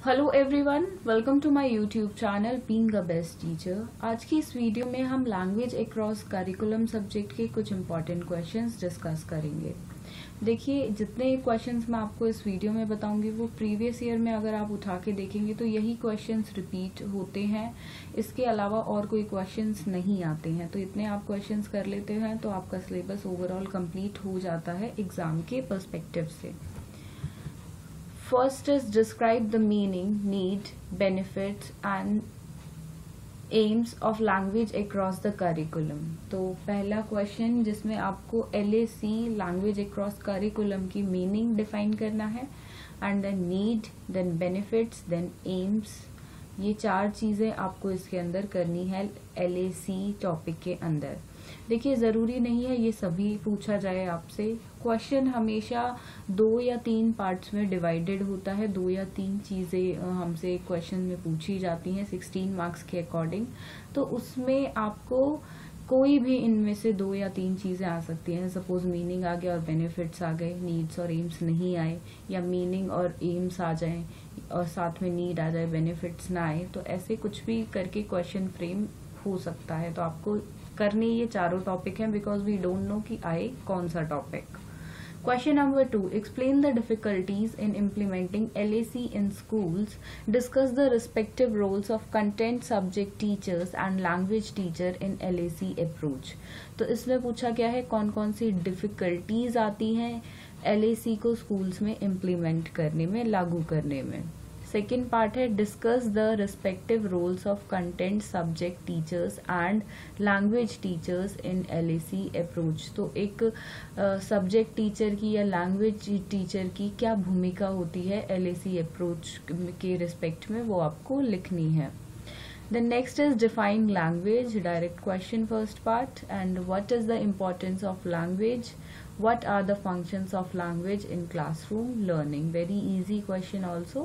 Hello everyone, welcome to my YouTube channel being a best teacher. आज की इस video में हम लैंग्वेज अक्रॉस करिकुलम सब्जेक्ट के कुछ इंपॉर्टेंट क्वेश्चंस डिस्कस करेंगे। देखिए, जितने क्वेश्चंस मैं आपको इस वीडियो में बताऊंगी वो प्रीवियस ईयर में अगर आप उठा के देखेंगे तो यही क्वेश्चंस रिपीट होते हैं। इसके अलावा और कोई क्वेश्चंस नहीं आते हैं। तो इतने आप क्वेश्चंस कर लेते हैं तो आपका सिलेबस ओवरऑल कंप्लीट हो जाता है एग्जाम के पर्सपेक्टिव से। First is describe the meaning, need, benefits and aims of language across the curriculum। तो पहला क्वेश्चन जिसमें आपको LAC लैंग्वेज अक्रॉस करिकुलम की मीनिंग डिफाइन करना है, and then need, then benefits, then aims. ये चार चीजें आपको इसके अंदर करनी है LAC टॉपिक के अंदर। देखिए, जरूरी नहीं है ये सभी पूछा जाए आपसे। क्वेश्चन हमेशा 2 या 3 पार्ट्स में डिवाइडेड होता है। 2 या 3 चीजें हमसे क्वेश्चन में पूछी जाती हैं 16 मार्क्स के अकॉर्डिंग। तो उसमें आपको कोई भी इनमें से 2 या 3 चीजें आ सकती हैं। सपोज मीनिंग आ गया और बेनिफिट्स आ गए, नीड्स और एम्स नहीं आए, या मीनिंग और एम्स आ जाए और साथ में नीड आ जाए, बेनिफिट्स ना आए। तो ऐसे कुछ भी करके क्वेश्चन फ्रेम हो सकता है। तो आपको करने ये चारों टॉपिक हैं बिकॉज वी डोंट नो कि आए कौन सा topic. Question number 2. Explain the difficulties in implementing LAC in schools. Discuss the respective roles of content subject teachers and language teacher in LAC approach. तो इसमें पूछा गया है कौन कौन सी डिफिकल्टीज आती हैं LAC को स्कूल्स में इम्प्लीमेंट करने में, लागू करने में। सेकेंड पार्ट है discuss the respective roles of content subject teachers and language teachers in LAC approach. तो एक सब्जेक्ट टीचर की या लैंग्वेज टीचर की क्या भूमिका होती है LAC अप्रोच के रिस्पेक्ट में, वो आपको लिखनी है। Then next is define language, direct question first part, and what is the importance of language? What are the functions of language in classroom learning? Very easy question also.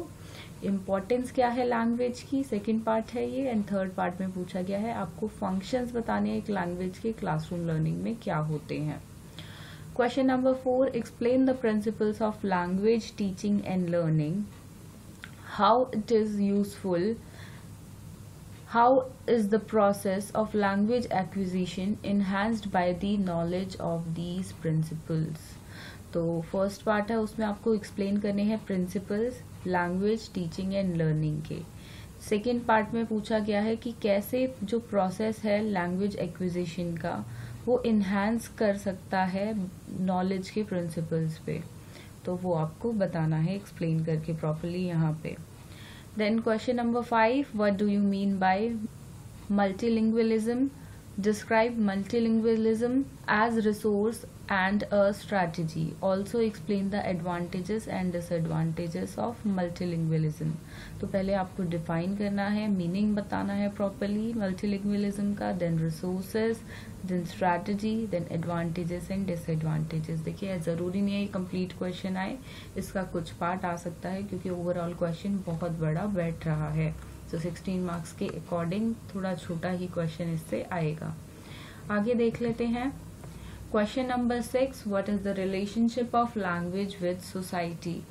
Importance क्या है language की, second part है ये। And third part में पूछा गया है आपको फंक्शंस बताने हैं एक लैंग्वेज के क्लासरूम लर्निंग में क्या होते हैं। Question number 4, explain the principles of language teaching and learning, how it is useful, how is the process of language acquisition enhanced by the knowledge of these principles। तो first part है, उसमें आपको explain करने हैं principles language teaching and learning के। Second part में पूछा गया है कि कैसे जो प्रोसेस है लैंग्वेज एक्विजिशन का वो इन्हांस कर सकता है नॉलेज के प्रिंसिपल्स पे। तो वो आपको बताना है एक्सप्लेन करके प्रॉपरली यहाँ पे। Then question number 5, what do you mean by multilingualism? Describe multilingualism as resource and a strategy. Also explain the advantages and disadvantages of multilingualism. तो पहले आपको डिफाइन करना है, मीनिंग बताना है प्रॉपरली मल्टीलिंगुअलिज्म का, then resources, then strategy, then advantages and disadvantages. देखिए, जरूरी नहीं है कंप्लीट क्वेश्चन आए, इसका कुछ पार्ट आ सकता है क्योंकि ओवरऑल क्वेश्चन बहुत बड़ा बैठ रहा है। तो 16 मार्क्स के अकॉर्डिंग थोड़ा छोटा ही क्वेश्चन इससे आएगा। आगे देख लेते हैं। Question number 6, what is the relationship of language with society.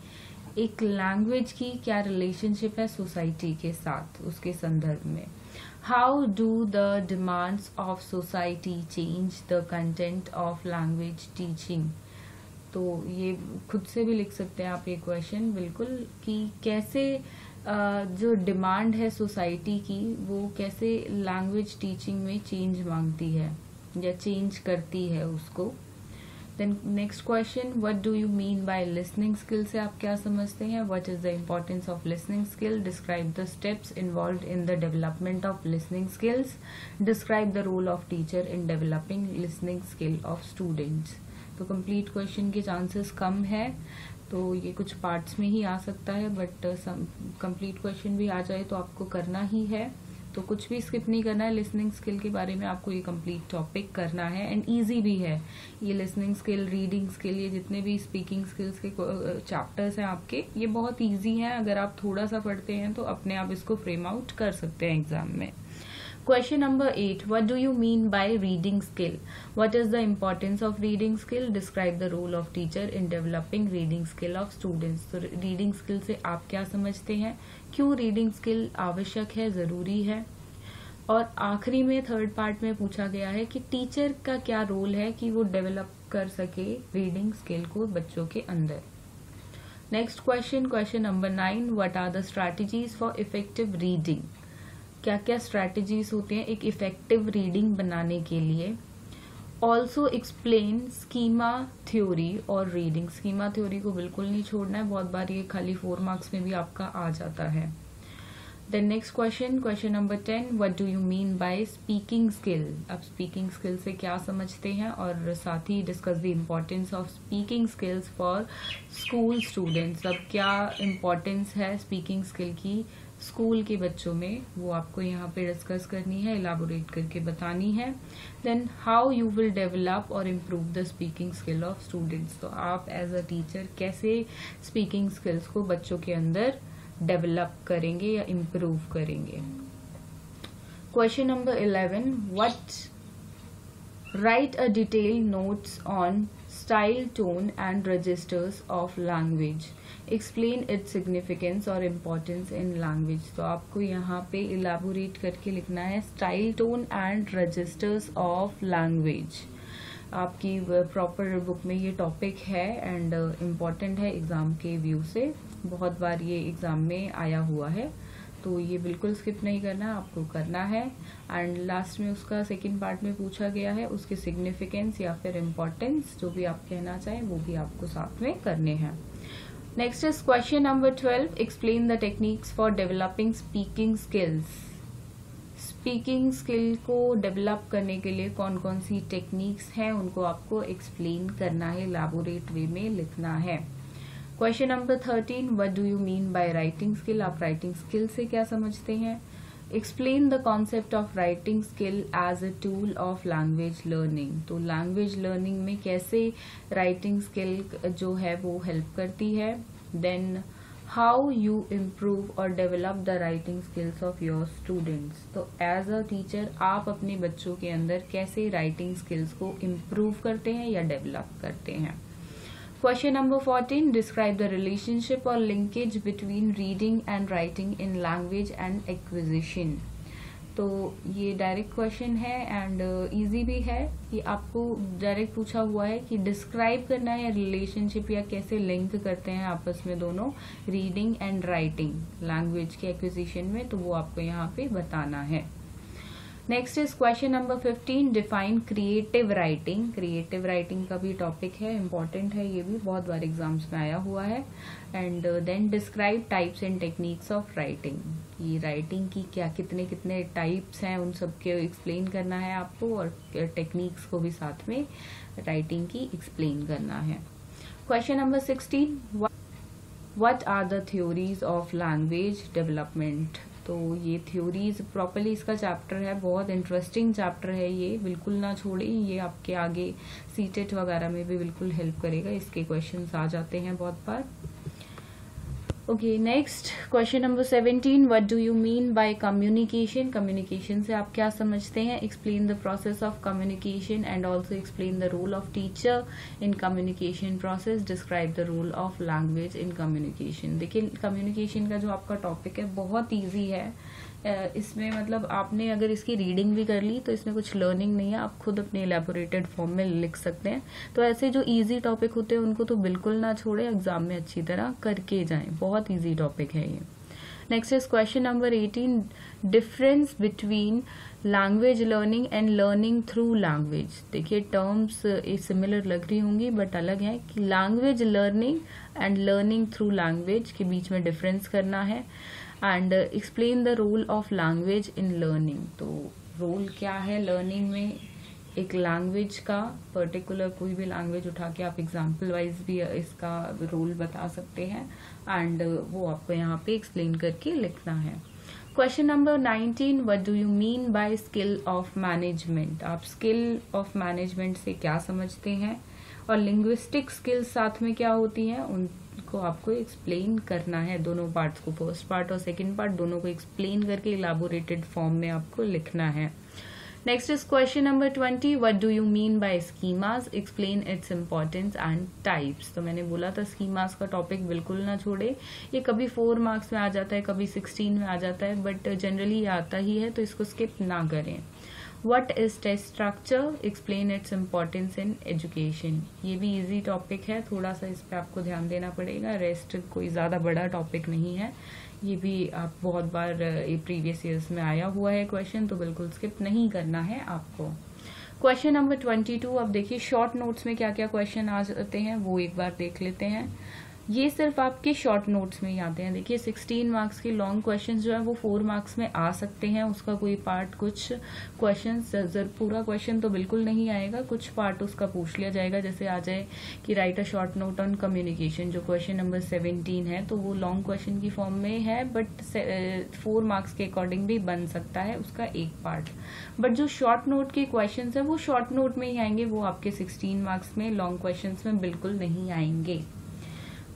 एक लैंग्वेज की क्या रिलेशनशिप है सोसाइटी के साथ, उसके संदर्भ में। How do the demands of society change the content of language teaching. तो ये खुद से भी लिख सकते हैं आप ये क्वेश्चन बिल्कुल, कि कैसे जो डिमांड है सोसाइटी की वो कैसे लैंग्वेज टीचिंग में चेंज मांगती है या चेंज करती है उसको। Then next question, what do you mean by listening skill से आप क्या समझते हैं। What is the importance of listening skill. Describe the steps involved in the development of listening skills. Describe the role of teacher in developing listening skill of students. तो complete question के chances कम है, तो ये कुछ parts में ही आ सकता है, बट कंप्लीट क्वेश्चन भी आ जाए तो आपको करना ही है। तो कुछ भी स्किप नहीं करना है। लिसनिंग स्किल के बारे में आपको ये कंप्लीट टॉपिक करना है, एंड इजी भी है ये लिसनिंग स्किल, रीडिंग स्किल, ये जितने भी स्पीकिंग स्किल्स के चैप्टर्स हैं आपके, ये बहुत इजी हैं। अगर आप थोड़ा सा पढ़ते हैं तो अपने आप इसको फ्रेम आउट कर सकते हैं एग्जाम में। Question number 8. What do you mean by reading skill? What is the importance of reading skill? Describe the role of teacher in developing reading skill of students. तो reading skill से आप क्या समझते हैं, क्यों reading skill आवश्यक है, ज़रूरी है? और आखिरी में थर्ड पार्ट में पूछा गया है कि टीचर का क्या रोल है कि वो डेवलप कर सके रीडिंग स्किल को बच्चों के अंदर. Next question number 9. What are the strategies for effective reading? क्या क्या स्ट्रैटेजीज होते हैं एक इफेक्टिव रीडिंग बनाने के लिए. ऑल्सो एक्सप्लेन स्कीमा थ्योरी और रीडिंग. स्कीमा थ्योरी को बिल्कुल नहीं छोड़ना है, बहुत बार ये खाली 4 मार्क्स में भी आपका आ जाता है. Then next question number 10. What do you mean by speaking skill? अब स्पीकिंग स्किल से क्या समझते हैं, और साथ ही discuss the importance of speaking skills for school students. अब क्या इम्पोर्टेंस है स्पीकिंग स्किल की स्कूल के बच्चों में, वो आपको यहाँ पे डिस्कस करनी है, इलाबोरेट करके बतानी है. Then how you will develop और improve the speaking skill of students. तो आप एज अ टीचर कैसे स्पीकिंग स्किल्स को बच्चों के अंदर डेवलप करेंगे या इम्प्रूव करेंगे. Question number 11. Write a detail notes on style, tone and registers of language. Explain its significance और इम्पोर्टेंस इन लैंग्वेज. तो आपको यहाँ पे इलाबोरेट करके लिखना है style, tone and registers of language. आपकी प्रॉपर बुक में ये टॉपिक है एंड इम्पॉर्टेंट है एग्जाम के व्यू से. बहुत बार ये एग्जाम में आया हुआ है, तो ये बिल्कुल स्किप नहीं करना, आपको करना है. एंड लास्ट में उसका सेकंड पार्ट में पूछा गया है उसके सिग्निफिकेंस या फिर इम्पोर्टेंस, जो भी आप कहना चाहें वो भी आपको साथ में करने हैं. Next is question number 12. Explain the techniques for developing speaking skills. Speaking skill को डेवलप करने के लिए कौन कौन सी टेक्निक्स हैं उनको आपको एक्सप्लेन करना है, इलाबोरेट वे में लिखना है. Question number 13. What do you mean by writing skill? आप राइटिंग स्किल से क्या समझते हैं. Explain the concept of writing skill as a tool of language learning. तो लैंग्वेज लर्निंग में कैसे राइटिंग स्किल जो है वो हेल्प करती है. देन हाउ यू इम्प्रूव और develop the writing skills of your students. तो एज अ टीचर आप अपने बच्चों के अंदर कैसे राइटिंग स्किल्स को इम्प्रूव करते हैं या डेवलप करते हैं. Question number 14. Describe the relationship और linkage between reading and writing in language and acquisition. तो ये डायरेक्ट क्वेश्चन है एंड इजी भी है. ये आपको डायरेक्ट पूछा हुआ है कि डिस्क्राइब करना है रिलेशनशिप या कैसे लिंक करते हैं आपस में दोनों रीडिंग एंड राइटिंग लैंग्वेज के एक्विजिशन में, तो वो आपको यहाँ पे बताना है. Next is question number 15. Define creative writing. Creative writing का भी टॉपिक है, इम्पॉर्टेंट है, ये भी बहुत बार एग्जाम्स में आया हुआ है. And then describe types and techniques of writing. ये राइटिंग की क्या कितने कितने टाइप्स हैं उन सब के एक्सप्लेन करना है आपको, और टेक्निक्स को भी साथ में राइटिंग की एक्सप्लेन करना है. Question number 16. What are the theories of language development. तो ये थ्योरीज प्रॉपरली इसका चैप्टर है, बहुत इंटरेस्टिंग चैप्टर है ये, बिल्कुल ना छोड़ें. ये आपके आगे सीटेट वगैरह में भी बिल्कुल हेल्प करेगा, इसके क्वेश्चंस आ जाते हैं बहुत बार. Okay, next question number 17. What do you mean by communication. Communication से आप क्या समझते हैं. Explain the process of communication and also explain the role of teacher in communication process. Describe the role of language in communication. देखिए communication का जो आपका topic है बहुत ईजी है. इसमें मतलब आपने अगर इसकी रीडिंग भी कर ली तो इसमें कुछ लर्निंग नहीं है, आप खुद अपने एलैबोरेटेड फॉर्म में लिख सकते हैं. तो ऐसे जो इजी टॉपिक होते हैं उनको तो बिल्कुल ना छोड़े, एग्जाम में अच्छी तरह करके जाएं, बहुत इजी टॉपिक है ये. Next is question number 18. Difference between language learning and learning through language. देखिए टर्म्स सिमिलर लग रही होंगी बट अलग है कि language learning and learning through language के बीच में डिफरेंस करना है. And explain the role of language in learning. तो रोल क्या है लर्निंग में एक लैंग्वेज का, पर्टिकुलर कोई भी लैंग्वेज उठा के आप एग्जाम्पल वाइज भी इसका रोल बता सकते हैं एंड वो आपको यहाँ पे एक्सप्लेन करके लिखना है. Question number 19. What do you mean bye skill of management. आप स्किल ऑफ मैनेजमेंट से क्या समझते हैं और लिंग्विस्टिक स्किल्स साथ में क्या होती हैं को आपको एक्सप्लेन करना है, दोनों पार्ट्स को, फर्स्ट पार्ट और सेकंड पार्ट दोनों को एक्सप्लेन करके इलाबोरेटेड फॉर्म में आपको लिखना है। Next is question number 20, what do you mean bye schemas, explain its importance and types. तो मैंने बोला था स्कीमास का टॉपिक बिल्कुल ना छोड़े, ये कभी 4 मार्क्स में आ जाता है, कभी 16 में आ जाता है, बट जनरली ये आता ही है, तो इसको स्किप ना करें। What is test structure? Explain its importance in education। ये भी इजी टॉपिक है, थोड़ा सा इस पे आपको ध्यान देना पड़ेगा, रेस्ट कोई ज्यादा बड़ा टॉपिक नहीं है। ये भी आप बहुत बार प्रीवियस ईयर्स में आया हुआ है क्वेश्चन, तो बिल्कुल स्किप नहीं करना है आपको। क्वेश्चन नंबर 22, अब देखिए शॉर्ट नोट्स में क्या क्या क्वेश्चन आ जाते हैं वो एक बार देख लेते हैं। ये सिर्फ आपके शॉर्ट नोट्स में ही आते हैं। देखिए 16 मार्क्स के लॉन्ग क्वेश्चंस जो है वो 4 मार्क्स में आ सकते हैं, उसका कोई पार्ट, कुछ क्वेश्चंस, पूरा क्वेश्चन तो बिल्कुल नहीं आएगा, कुछ पार्ट उसका पूछ लिया जाएगा। जैसे आ जाए कि right a short note on communication, जो क्वेश्चन नंबर 17 है, तो वो लॉन्ग क्वेश्चन की फॉर्म में है, बट 4 मार्क्स के अकॉर्डिंग भी बन सकता है उसका एक पार्ट। बट जो शॉर्ट नोट के क्वेश्चन है वो शॉर्ट नोट में ही आएंगे, वो आपके 16 मार्क्स में लॉन्ग क्वेश्चन में बिल्कुल नहीं आएंगे।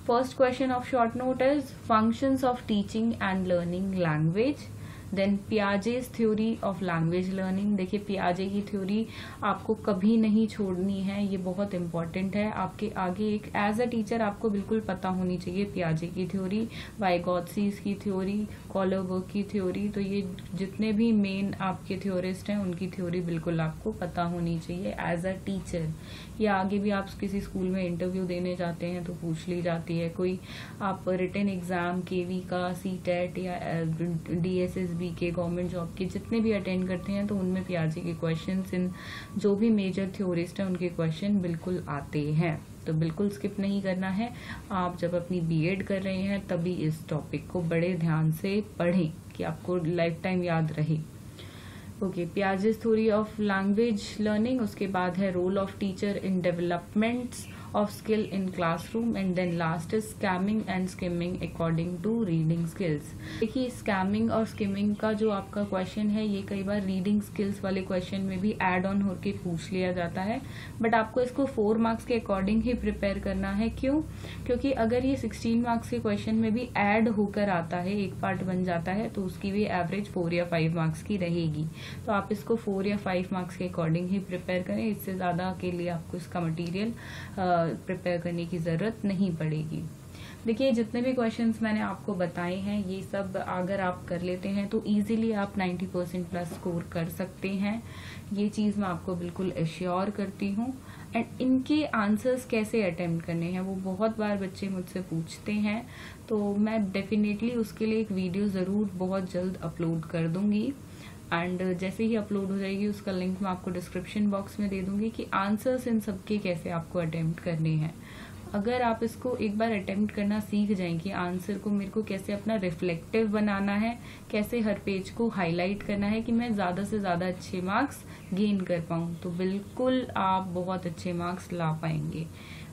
First question of short note is functions of teaching and learning language। Then Piaget's theory of language learning. देखिए पियाजे की थ्योरी आपको कभी नहीं छोड़नी है, ये बहुत इंपॉर्टेंट है आपके आगे, एक एज अ टीचर आपको बिल्कुल पता होनी चाहिए पियाजे की थ्योरी, वाइगोत्स्की की थ्योरी, कॉलरबर्ग की थ्योरी। तो ये जितने भी मेन आपके थ्योरिस्ट हैं उनकी थ्योरी बिल्कुल आपको पता होनी चाहिए एज अ टीचर। या आगे भी आप किसी स्कूल में इंटरव्यू देने जाते हैं तो पूछ ली जाती है, कोई आप रिटन एग्जाम केवी का, सीटेट या DSSB के, गवर्नमेंट जॉब के जितने भी अटेंड करते हैं तो उनमें पियाजे के क्वेश्चंस, इन जो भी मेजर थ्योरिस्ट हैं उनके क्वेश्चन बिल्कुल आते हैं, तो बिल्कुल स्किप नहीं करना है। आप जब अपनी बीएड कर रहे हैं तभी इस टॉपिक को बड़े ध्यान से पढ़ें कि आपको लाइफ टाइम याद रहे। Okay, Piaget's theory of language learning, उसके बाद है role of teacher in developments of skill in classroom, and then last is scamming and skimming according to reading skills। देखिए स्कैमिंग और स्किमिंग का जो आपका क्वेश्चन है ये कई बार रीडिंग स्किल्स वाले क्वेश्चन में भी एड ऑन होकर पूछ लिया जाता है, बट आपको इसको 4 मार्क्स के अकॉर्डिंग ही प्रिपेयर करना है। क्यों? क्योंकि अगर ये 16 मार्क्स के क्वेश्चन में भी एड होकर आता है, एक पार्ट बन जाता है, तो उसकी भी एवरेज 4 या 5 मार्क्स की रहेगी। तो आप इसको 4 या 5 मार्क्स के अकॉर्डिंग ही प्रिपेयर करें, इससे ज्यादा के लिए आपको इसका मटीरियल प्रिपेयर करने की जरूरत नहीं पड़ेगी। देखिए जितने भी क्वेश्चंस मैंने आपको बताए हैं ये सब अगर आप कर लेते हैं तो इजीली आप 90% प्लस स्कोर कर सकते हैं, ये चीज मैं आपको बिल्कुल एश्योर करती हूँ। एंड इनके आंसर्स कैसे अटेम्प्ट करने हैं वो बहुत बार बच्चे मुझसे पूछते हैं, तो मैं डेफिनेटली उसके लिए एक वीडियो जरूर बहुत जल्द अपलोड कर दूंगी। एंड जैसे ही अपलोड हो जाएगी उसका लिंक मैं आपको डिस्क्रिप्शन बॉक्स में दे दूंगी कि आंसर्स इन सबके कैसे आपको अटेम्प्ट करने हैं। अगर आप इसको एक बार अटेम्प्ट करना सीख जाएं कि आंसर को मेरे को कैसे अपना रिफ्लेक्टिव बनाना है, कैसे हर पेज को हाईलाइट करना है कि मैं ज्यादा से ज्यादा अच्छे मार्क्स गेन कर पाऊं, तो बिल्कुल आप बहुत अच्छे मार्क्स ला पाएंगे।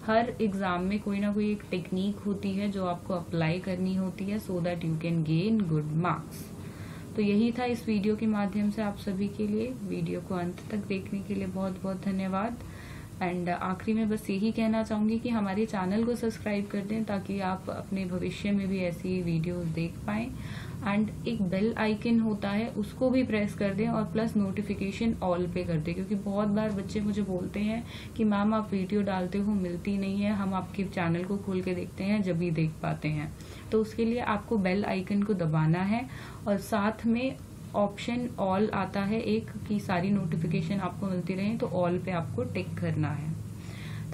हर एग्जाम में कोई ना कोई एक टेक्निक होती है जो आपको अप्लाई करनी होती है so that you can gain good marks. तो यही था इस वीडियो के माध्यम से आप सभी के लिए। वीडियो को अंत तक देखने के लिए बहुत बहुत धन्यवाद। एंड आखिरी में बस यही कहना चाहूंगी कि हमारे चैनल को सब्सक्राइब कर दें ताकि आप अपने भविष्य में भी ऐसी वीडियोस देख पाएं। एंड एक बेल आइकन होता है उसको भी प्रेस कर दें और प्लस नोटिफिकेशन ऑल पे कर दें, क्योंकि बहुत बार बच्चे मुझे बोलते हैं कि मैम आप वीडियो डालते हो मिलती नहीं है, हम आपके चैनल को खोल के देखते हैं जब भी देख पाते हैं। तो उसके लिए आपको बेल आइकन को दबाना है और साथ में ऑप्शन ऑल आता है एक कि सारी नोटिफिकेशन आपको मिलती रहे, तो ऑल पे आपको टिक करना है।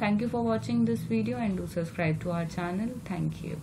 Thank you for watching this video and do subscribe to our channel. Thank you.